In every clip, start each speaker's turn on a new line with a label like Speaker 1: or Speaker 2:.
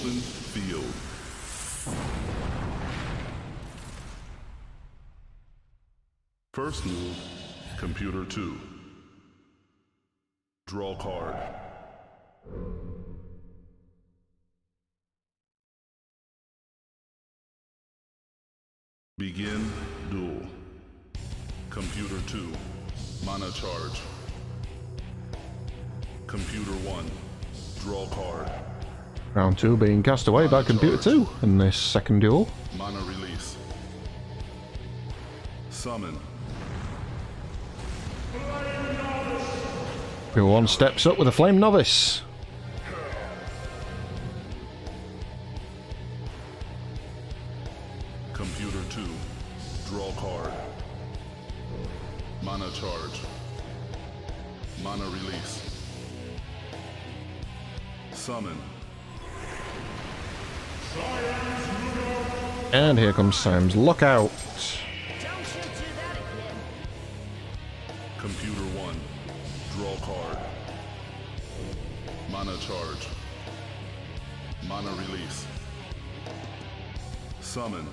Speaker 1: Open field. First move, computer 2. Draw card. Begin duel. Computer 2, mana charge. Computer 1, draw card.
Speaker 2: Round 2 being cast away by Computer 2 in this second duel.
Speaker 1: Mana release. Summon.
Speaker 2: Computer 1 steps up with a Flame Novice.
Speaker 1: Computer 2, draw card. Mana charge. Mana release. Summon.
Speaker 2: And here comes Sam's Lookout.
Speaker 1: Computer 1, draw card. Mana charge. Mana release. Summon.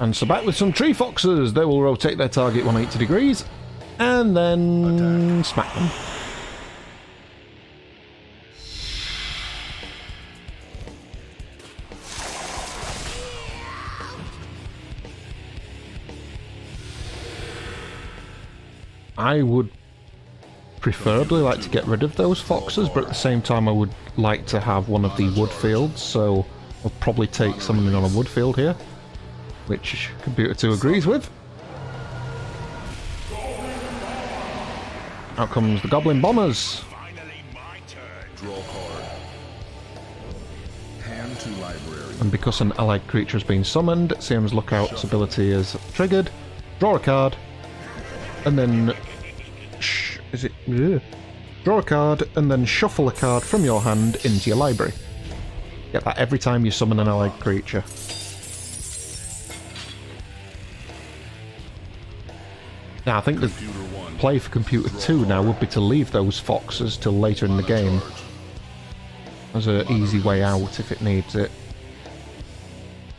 Speaker 2: And so back with some Tree Foxes. They will rotate their target 180 degrees and then smack them. I would preferably like to get rid of those foxes, but at the same time I would like to have one of the wood fields, so I'll probably take something on a wood field here, which Computer 2 agrees with. Out comes the Goblin Bombers.
Speaker 1: Draw card. Hand to library.
Speaker 2: And because an allied creature has been summoned, Sam's Lookout's ability is triggered. Draw a card, and then draw a card, and then shuffle a card from your hand into your library. Get that every time you summon an allied creature. Now, I think the play for Computer 2 now would be to leave those foxes till later in the game as an easy way out if it needs it.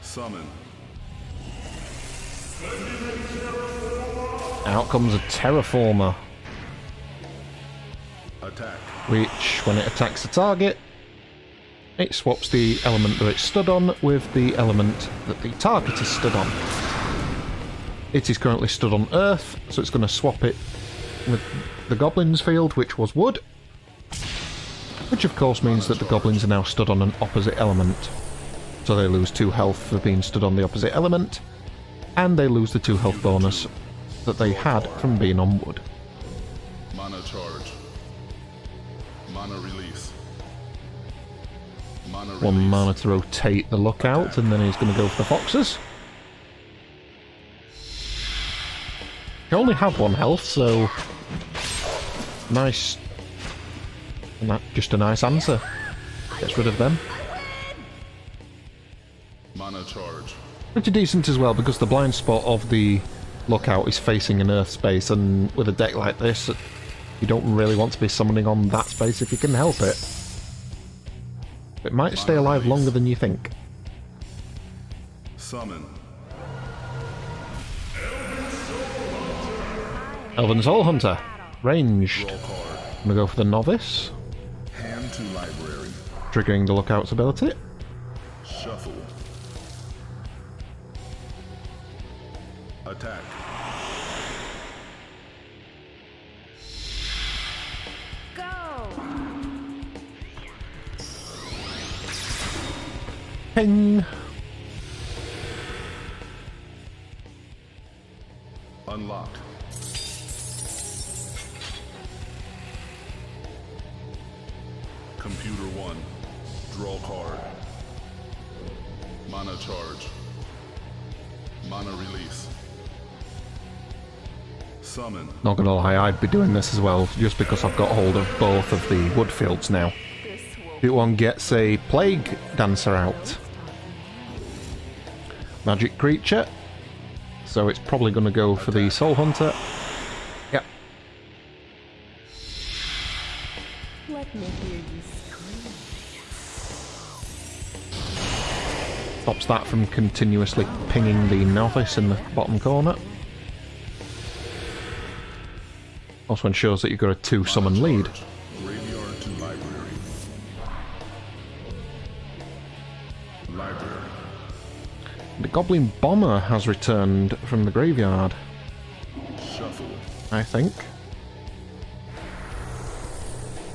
Speaker 1: Summon.
Speaker 2: Out comes a Terraformer,
Speaker 1: Attack.
Speaker 2: which, when it attacks the target, it swaps the element that it's stood on with the element that the target is stood on. It is currently stood on Earth, so it's going to swap it with the Goblins field, which was wood, which of course means that the Goblins are now stood on an opposite element. So they lose 2 health for being stood on the opposite element, and they lose the 2 health bonus that they had from being on wood.
Speaker 1: Mana charge. Mana release. Mana release.
Speaker 2: 1 mana to rotate the Lookout, and then he's going to go for the foxes. You only have 1 health, so nice. And that just a nice answer. Gets rid of them.
Speaker 1: Mana charge.
Speaker 2: Pretty decent as well, because the blind spot of the Lookout is facing an Earth space, and with a deck like this, you don't really want to be summoning on that space if you can help it. It might stay alive longer than you think.
Speaker 1: Summon.
Speaker 2: Elven Soul Hunter. Ranged.
Speaker 1: Draw card.
Speaker 2: I'm gonna go for the Novice,
Speaker 1: Hand to library.
Speaker 2: triggering the Lookout's ability.
Speaker 1: Shuffle. Attack.
Speaker 2: Ping!
Speaker 1: Unlock. Computer 1. Draw card. Mana charge. Mana release. Summon.
Speaker 2: Not gonna lie, I'd be doing this as well, just because I've got hold of both of the wood fields now. Computer 1 gets a Plague Dancer out. Magic creature. So it's probably going to go for the Soul Hunter. Yep.
Speaker 3: Let's
Speaker 2: Stops that from continuously pinging the novice in the bottom corner. Also ensures that you've got a 2 summon lead.
Speaker 1: Charge. Graveyard to library. Library.
Speaker 2: The Goblin Bomber has returned from the graveyard,
Speaker 1: Shuffle.
Speaker 2: I think.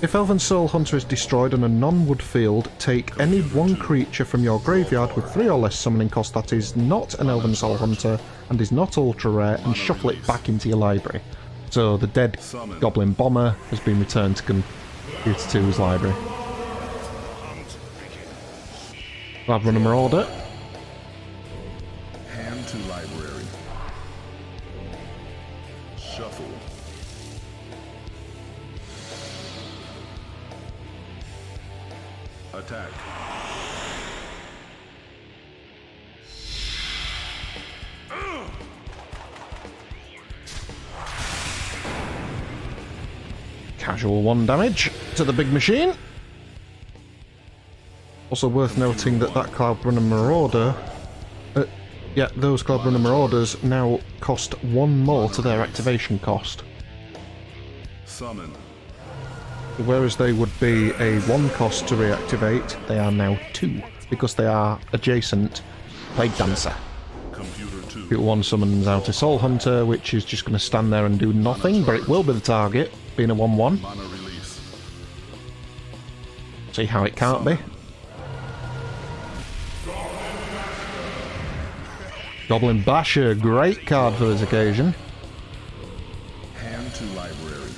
Speaker 2: If Elven Soul Hunter is destroyed on a non-wood field, take any one creature from your graveyard with 3 or less summoning cost that is not an Elven Soul Hunter and is not ultra rare and shuffle it back into your library. So the dead Goblin Bomber has been returned to Computer 2's library. Gladrunner Marauder.
Speaker 1: Hand to library. Shuffle. Attack.
Speaker 2: Casual 1 damage to the big machine. Also worth noting that Cloudrunner Marauder... yeah, those Cloudrunner Marauders now cost 1 more to their activation cost.
Speaker 1: Summon.
Speaker 2: Whereas they would be a 1 cost to reactivate, they are now 2, because they are adjacent Plague Dancer.
Speaker 1: Computer 2.
Speaker 2: Computer 1 summons out a Soul Hunter, which is just going to stand there and do nothing, but it will be the target, being a 1-1.
Speaker 1: Mana release.
Speaker 2: See how it can't be. Goblin Basher, great card for this occasion.
Speaker 1: Hand to library.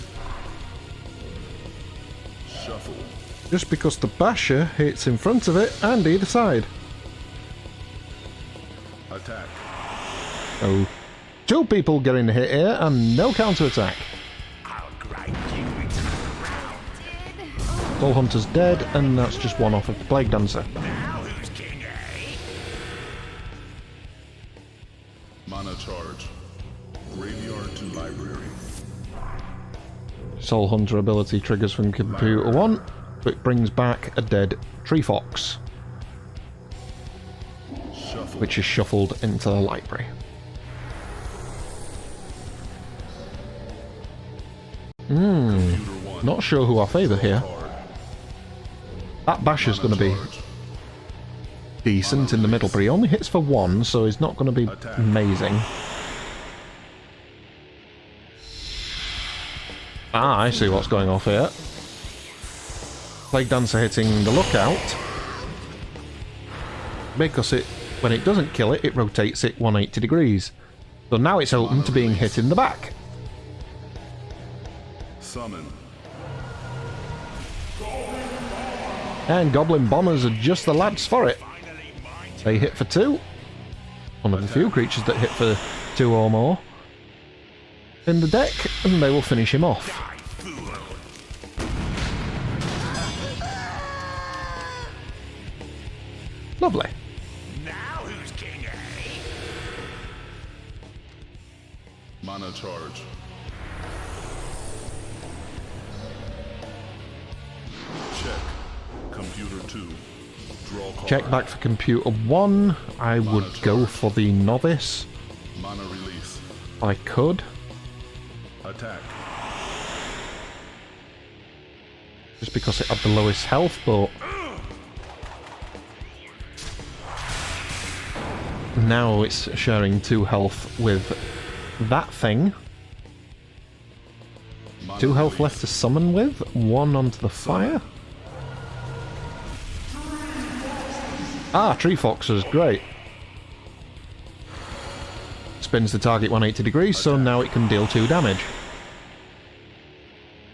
Speaker 1: Shuffle.
Speaker 2: Just because the Basher hits in front of it and either side.
Speaker 1: Attack.
Speaker 2: Oh, 2 people getting hit here and no counter-attack. Soul Hunter's dead, and that's just 1 off of the Plague Dancer.
Speaker 1: Mana charge. Graveyard to library.
Speaker 2: Soul Hunter ability triggers from Computer 1, but brings back a dead Tree Fox,
Speaker 1: Shuffle.
Speaker 2: which is shuffled into the library.
Speaker 1: Computer 1.
Speaker 2: Not sure who I favour here.
Speaker 1: Card.
Speaker 2: That Basher's going to be
Speaker 1: Charge.
Speaker 2: decent in the middle, but he only hits for 1, so he's not going to be
Speaker 1: Attack.
Speaker 2: amazing. Ah, I see what's going off here. Plague Dancer hitting the lookout. Because when it doesn't kill it, it rotates it 180 degrees. So now it's open to being hit in the back.
Speaker 1: Summon.
Speaker 2: And Goblin Bombers are just the lads for it. They hit for 2. One of the few creatures that hit for 2 or more in the deck, and they will finish him off. Lovely.
Speaker 1: Mana charge. Check. Computer 2. Draw card.
Speaker 2: Check back for Computer 1. I would go for the Novice.
Speaker 1: Mana release.
Speaker 2: If I could.
Speaker 1: Attack.
Speaker 2: Just because it had the lowest health, but now it's sharing 2 health with that thing.
Speaker 1: Mana
Speaker 2: 2 health
Speaker 1: release.
Speaker 2: left to summon with. 1 onto the fire. Ah, Tree Fox is great. Spins the target 180 degrees, so now it can deal 2 damage.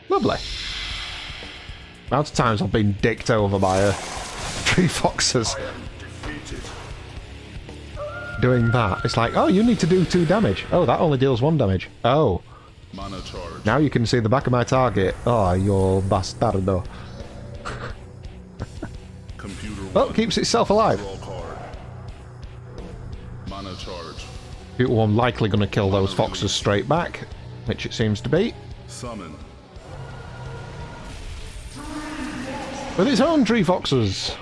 Speaker 2: Lovely. Amount of times I've been dicked over by Tree Foxes. Doing that. It's like, oh, you need to do 2 damage. Oh, that only deals 1 damage. Oh.
Speaker 1: Mana charge.
Speaker 2: Now you can see the back of my target. Oh, you're bastardo.
Speaker 1: Computer 1.
Speaker 2: Well, keeps itself alive.
Speaker 1: Draw card. Mana charge.
Speaker 2: Computer 1 likely going to kill those foxes straight back, which it seems to be.
Speaker 1: Summon.
Speaker 2: with its own tree foxes.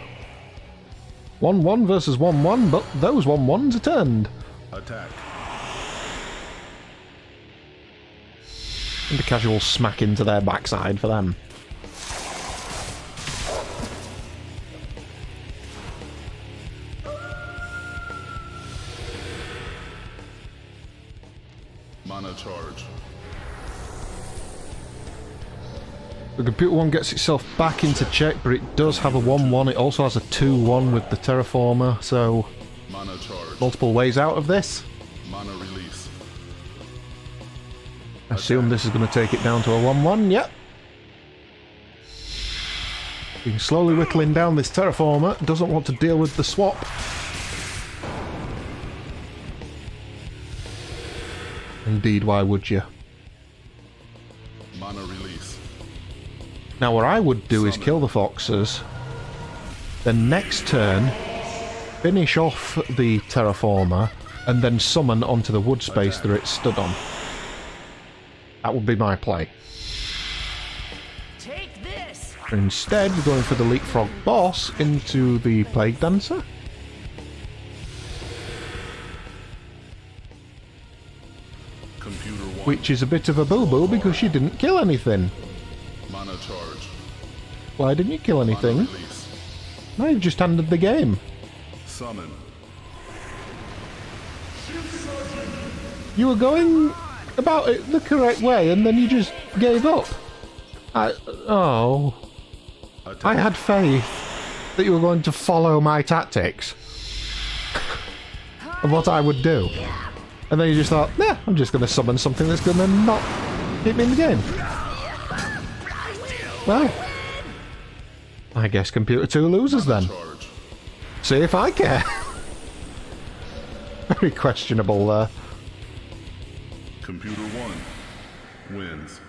Speaker 2: 1-1 versus 1-1, but those 1-1s are turned.
Speaker 1: Attack.
Speaker 2: And a casual smack into their backside for them.
Speaker 1: Mana charge.
Speaker 2: The computer one gets itself back into check, but it does have a 1-1. It also has a 2-1 with the terraformer, so
Speaker 1: Mana charge.
Speaker 2: multiple ways out of this.
Speaker 1: Mana release.
Speaker 2: I assume this is going to take it down to a 1-1, yep. Being slowly whittling down this terraformer, doesn't want to deal with the swap. Indeed, why would you?
Speaker 1: Mana release.
Speaker 2: Now what I would do is kill the foxes, then next turn, finish off the terraformer, and then summon onto the wood space that it stood on. That would be my play.
Speaker 3: Take this.
Speaker 2: Instead, we're going for the leapfrog boss into the Plague Dancer.
Speaker 1: Computer 1.
Speaker 2: Which is a bit of a boo-boo because she didn't kill anything.
Speaker 1: Mana charge.
Speaker 2: Why didn't you kill anything?
Speaker 1: Mana release.
Speaker 2: No, you've just ended the game.
Speaker 1: Summon.
Speaker 2: You were going about it the correct way and then you just gave up. Oh.
Speaker 1: Attack.
Speaker 2: I had faith that you were going to follow my tactics. Of what I would do. And then you just thought, nah, I'm just going to summon something that's going to not keep me in the game. Well, I guess Computer 2 loses then.
Speaker 1: Charge.
Speaker 2: See if I care. Very questionable there.
Speaker 1: Computer 1 wins.